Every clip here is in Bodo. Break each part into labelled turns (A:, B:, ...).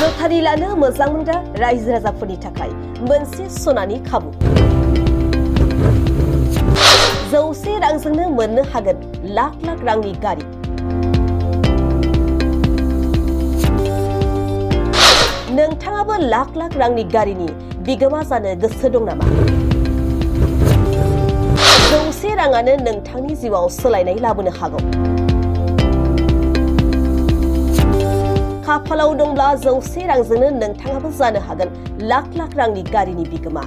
A: लटारि लानो मोजां मोनग्रा रायजो राजाफोरनि थाखाय मोनसे सनानि खाबु 100 रांजोंनो मोननो हागोन लाख लाख रांनि गारि नोंथाङाबो लाख लाख रांनि गारिनि बिगोमा जानो गोसो दं नामा 100 राङानो नोंथांनि जिउआव सोलायनाय लाबोनो हागौ खाफालाव दंब्ला 100 रांजोंनो नोंथाङाबो जानो हागोन लाख लाख रांनि गारिनि बिगोमा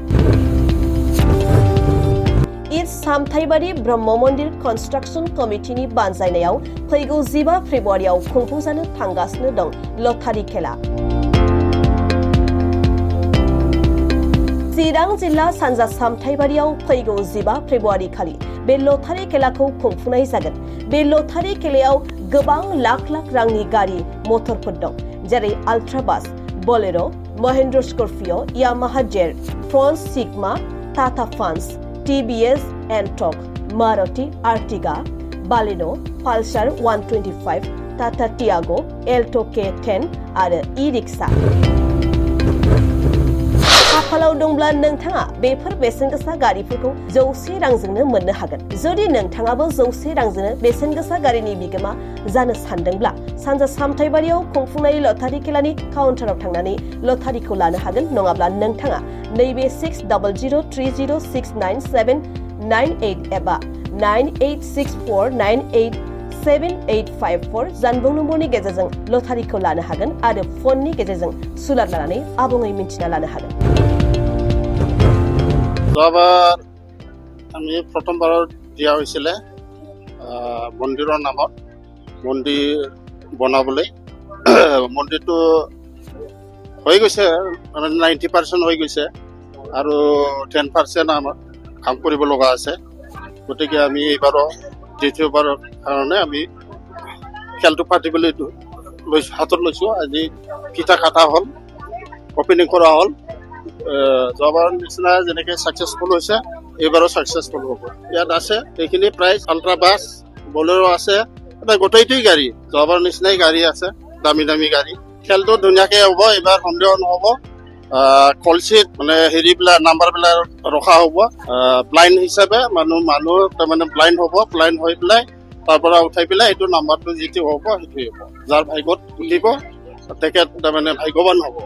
A: इट सामथाइबारि ब्रह्म मन्दिर कन्स्ट्राक्शन कमिटिनि बानजायनायाव फैगौ 15 फेब्रुवारियाव खुंफुंजानो थांगासिनो दं लटारि खेला चिरां जिल्ला सानजा सामथाइबारियाव फैगौ 15 फेब्रुवारि खालि बे लटारि खेलाखौ खुंफुंनाय जागोन बे लटारि खेलायाव गोबां लाख लाख रांनि गारि मटरफोर दं जेरै आल्ट्रा बास बोलेरो महिन्द्र स्कर्पियो यामाहा जेट फ्रन्ट सिगमा टाटा फान्स TBS Ntorq Maruti Ertiga Baleno Pulsar 125 Tata Tiago Alto K10 आरो ई-रिक्शा खाफालाव दंब्ला नोंथाङा बेफोर बेसेनगोसा गारिफोरखौ 100 रांजोंनो मोननो हागोन जुदि नोंथाङाबो 100 रांजोंनो बेसेनगोसा गारिनि बिगोमा जानो सानदोंब्ला सानजा सामथाइबारियाव खुंफुंनाय लटारि खेलानि काउन्टाराव थांनानै लटारिखौ लानो हागोन नङाब्ला नोंथाङा नैबे 6003069798 एबा 9864987854 जानबुं नम्बरनि गेजेरजों लटारिखौ लानो हागोन आरो फननि गेजेरजों सुलाद लानानै आबुङै मिन्थिना लानो हागोन
B: যোৱাবাৰ আমি প্ৰথমবাৰত দিয়া হৈছিলে মন্দিৰৰ নামত মন্দিৰ বনাবলৈ মন্দিৰটো হৈ গৈছে মানে 90% হৈ গৈছে আৰু 10% আমাৰ কাম কৰিব লগা আছে গতিকে আমি এইবাৰো দ্বিতীয়বাৰৰ কাৰণে আমি খেলটো পাতিবলৈ হাতত লৈছোঁ আজি ফিটা কাটা হ'ল অপেনিং কৰা হ'ল যোৱাবাৰ নিচিনা যেনেকৈ ছাকচেছফুল হৈছে এইবাৰো ছাকচেছফুল হ'ব ইয়াত আছে এইখিনি প্ৰাইজ আল্ট্ৰা বাছ বলেৰো আছে এটা গোটেইটোৱেই গাড়ী যোৱাবাৰ নিচিনাই গাড়ী আছে দামী দামী গাড়ী খেলটো ধুনীয়াকৈ হ'ব এইবাৰ সন্দেহ নহ'ব কলচিত মানে হেৰিবিলাক নাম্বাৰবিলাক ৰখা হ'ব ব্লাইণ্ড হিচাপে মানুহ তাৰমানে ব্লাইণ্ড হ'ব ব্লাইণ্ড হৈ পেলাই তাৰ পৰা উঠাই পেলাই এইটো নাম্বাৰটো যিটো হ'ব সেইটোৱে হ'ব যাৰ ভাগ্যত উঠিব তেখেত তাৰমানে ভাগ্যৱান হ'ব